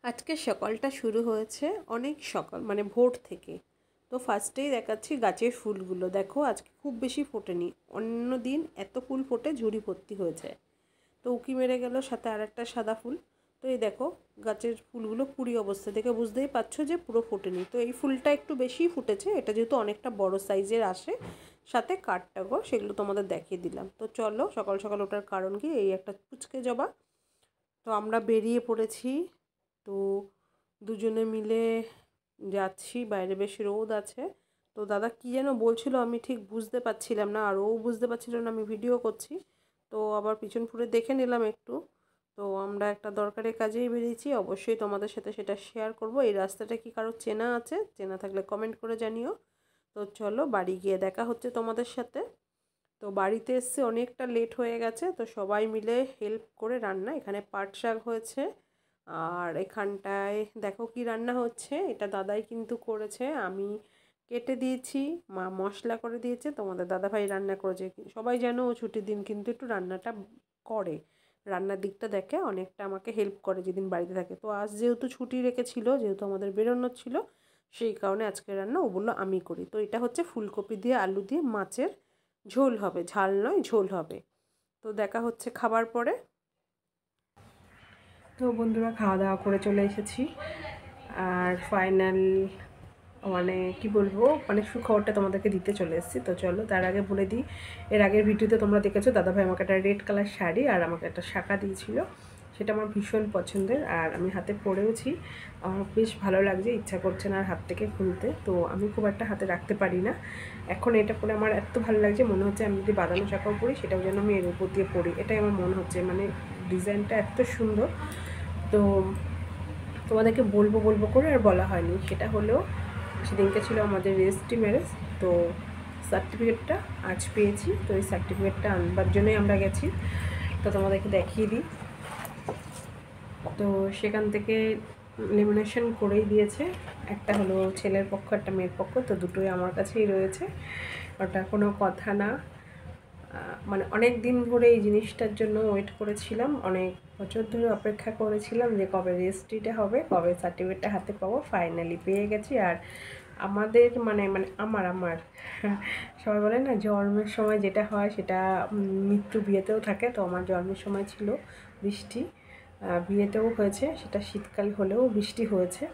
আজকে সকালটা শুরু হয়েছে অনেক সকাল মানে ভোর থেকে। তো ফার্স্টেই দেখাচ্ছি গাছের ফুলগুলো, দেখো আজকে খুব বেশি ফোটেনি, অন্য দিন এত ফুল ফোটে ঝুড়ি ভর্তি হয়ে যায়। তো উকি মেরে গেল, সাথে আর একটা সাদা ফুল। তো এই দেখো গাছের ফুলগুলো কুড়ি অবস্থা, দেখে বুঝতেই পারছো যে পুরো ফোটেনি। তো এই ফুলটা একটু বেশিই ফুটেছে, এটা যেহেতু অনেকটা বড় সাইজের আসে, সাথে কাঠটাগো সেগুলো তোমাদের দেখিয়ে দিলাম। তো চলো, সকাল সকাল ওঠার কারণ কি, এই একটা পুচকে জবা। তো আমরা বেরিয়ে পড়েছি। তো দুজনে মিলে যাচ্ছি, বাইরে বেশ রোদ আছে। তো দাদা কী যেন বলছিল, আমি ঠিক বুঝতে পারছিলাম না, আর ও বুঝতে পারছিল না আমি ভিডিও করছি। তো আবার পিছন ফিরে দেখে নিলাম একটু। তো আমরা একটা দরকারি কাজেই বেরিয়েছি, অবশ্যই তোমাদের সাথে সেটা শেয়ার করব। এই রাস্তাটা কি কারো চেনা আছে? চেনা থাকলে কমেন্ট করে জানিও। তো চলো বাড়ি গিয়ে দেখা হচ্ছে তোমাদের সাথে। তো বাড়িতে এসে অনেকটা লেট হয়ে গেছে, তো সবাই মিলে হেল্প করে রান্না, এখানে পাট শাক হয়েছে। আর এখানটায় দেখো কি রান্না হচ্ছে, এটা দাদাই কিন্তু করেছে, আমি কেটে দিয়েছি, মা মশলা করে দিয়েছে, তোমাদের দাদাভাই রান্না করেছে। সবাই যেন ও ছুটির দিন কিন্তু একটু রান্নাটা করে, রান্নার দিকটা দেখে, অনেকটা আমাকে হেল্প করে যেদিন বাড়িতে থাকে। তো আজ যেহেতু ছুটি রেখেছিল, যেহেতু আমাদের বেরোনোর ছিল, সেই কারণে আজকে রান্না ও বললো আমি করি। তো এটা হচ্ছে ফুলকপি দিয়ে আলু দিয়ে মাছের ঝোল হবে, ঝাল নয় ঝোল হবে। তো দেখা হচ্ছে খাবার পরে। তো বন্ধুরা খাওয়া দাওয়া করে চলে এসেছি, আর ফাইনাল মানে কি বলবো, মানে সুখবরটা তোমাদেরকে দিতে চলে এসেছি। তো চলো তার আগে বলে দিই, এর আগের ভিডিওতে তোমরা দেখেছো দাদাভাই আমাকে একটা রেড কালার শাড়ি আর আমাকে একটা শাঁখা দিয়েছিল, সেটা আমার ভীষণ পছন্দের, আর আমি হাতে পরেওছি। আমার বেশ ভালো লাগছে, ইচ্ছা করছে না আর হাত থেকে খুলতে। তো আমি খুব একটা হাতে রাখতে পারি না, এখন এটা পরে আমার এত ভালো লাগছে, মনে হচ্ছে আমি যদি বাঁধানো শাঁখাও পরি সেটাও যেন আমি এর উপর দিয়ে পরি, এটাই আমার মনে হচ্ছে। মানে ডিজাইনটা এত সুন্দর। তো তোমাদেরকে বলবো বলবো করে আর বলা হয়নি, সেটা হলো সেদিনকে ছিল আমাদের রেজিস্ট্রি ম্যারেজ। তো সার্টিফিকেটটা আজ পেয়েছি, তো এই সার্টিফিকেটটা আনবার জন্যই আমরা গেছি। তো তোমাদেরকে দেখিয়ে দিই। তো সেখান থেকে লেমিনেশন করেই দিয়েছে, একটা হলো ছেলের পক্ষ, একটা মেয়ের পক্ষ, তো দুটোই আমার কাছেই রয়েছে। ওটা কোনো কথা না, মানে অনেক দিন ধরে এই জিনিসটার জন্য ওয়েট করেছিলাম, অনেক বছর ধরে অপেক্ষা করেছিলাম যে কবে রেজিস্ট্রিটা হবে, কবে সার্টিফিকেটটা হাতে পাবো। ফাইনালি পেয়ে গেছি। আর আমাদের মানে মানে আমার আমার সবাই বলে না জন্মের সময় যেটা হয় সেটা মৃত্যু বিয়েতেও থাকে। তো আমার জন্মের সময় ছিল বৃষ্টি, বিয়েতেও হয়েছে, সেটা শীতকাল হলেও বৃষ্টি হয়েছে।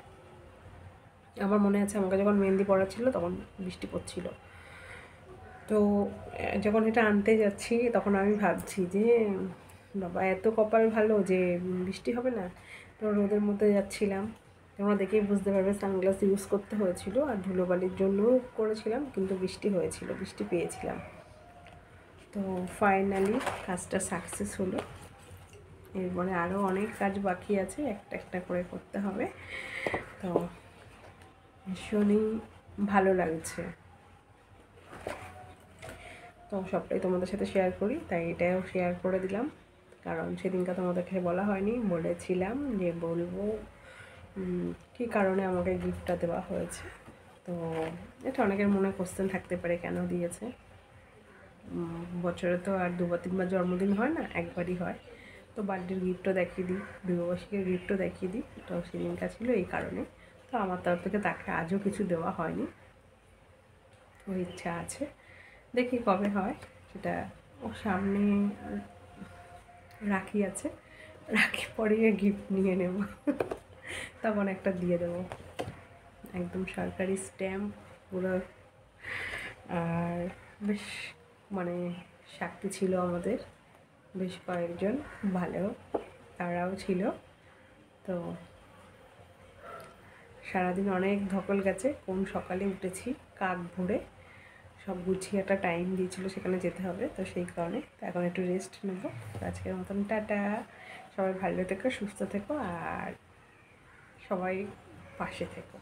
আমার মনে আছে আমাকে যখন মেহেন্দি পড়া ছিল তখন বৃষ্টি পড়ছিল। তো যখন এটা আনতে যাচ্ছি তখন আমি ভাবছি যে বাবা এত কপাল ভালো যে বৃষ্টি হবে না। তো রোদের মধ্যে যাচ্ছিলাম, তোমরা দেখেই বুঝতে পারবে সানগ্লাস ইউজ করতে হয়েছিল, আর ধুলোবালির জন্যও করেছিলাম, কিন্তু বৃষ্টি হয়েছিল, বৃষ্টি পেয়েছিলাম। তো ফাইনালি কাজটা সাকসেস হলো। এরপরে আরও অনেক কাজ বাকি আছে, একটা একটা করে করতে হবে। তো ভীষণই ভালো লাগছে। তো সবটাই তোমাদের সাথে শেয়ার করি, তাই এটাও শেয়ার করে দিলাম, কারণ সেদিনকে তোমাদেরকে বলা হয়নি, বলেছিলাম যে বলবো কী কারণে আমাকে গিফটটা দেওয়া হয়েছে। তো এটা অনেকের মনে কোশ্চেন থাকতে পারে কেন দিয়েছে। বছরে তো আর দুবার তিনবার জন্মদিন হয় না, একবারই হয়। তো বার্থডের গিফটও দেখিয়ে দিই, বিবাহবার্ষিকীর গিফটও দেখিয়ে দিই। তো সেদিনটা ছিল এই কারণে। তো আমার তরফ থেকে তাকে আজও কিছু দেওয়া হয়নি, ওর ইচ্ছা আছে, দেখি কবে হয় সেটা। ও সামনে রাখি আছে, রাখি পরিয়ে গিফট নিয়ে নেব, তখন একটা দিয়ে দেবো, একদম সরকারি স্ট্যাম্প পুরো। আর বেশ মানে সাক্ষী ছিল আমাদের বেশ কয়েকজন, ভালো তারাও ছিল। তো সারাদিন অনেক ধকল গেছে, কোন সকালে উঠেছি কাক ভরে, সব গুছিয়ে একটা টাইম দিয়েছিল সেখানে যেতে হবে, তো সেই কারণে তো এখন একটু রেস্ট নেবো। তো আজকের মতন টাটা, সবাই ভালো থেকো, সুস্থ থেকো, আর সবাই পাশে থেকো।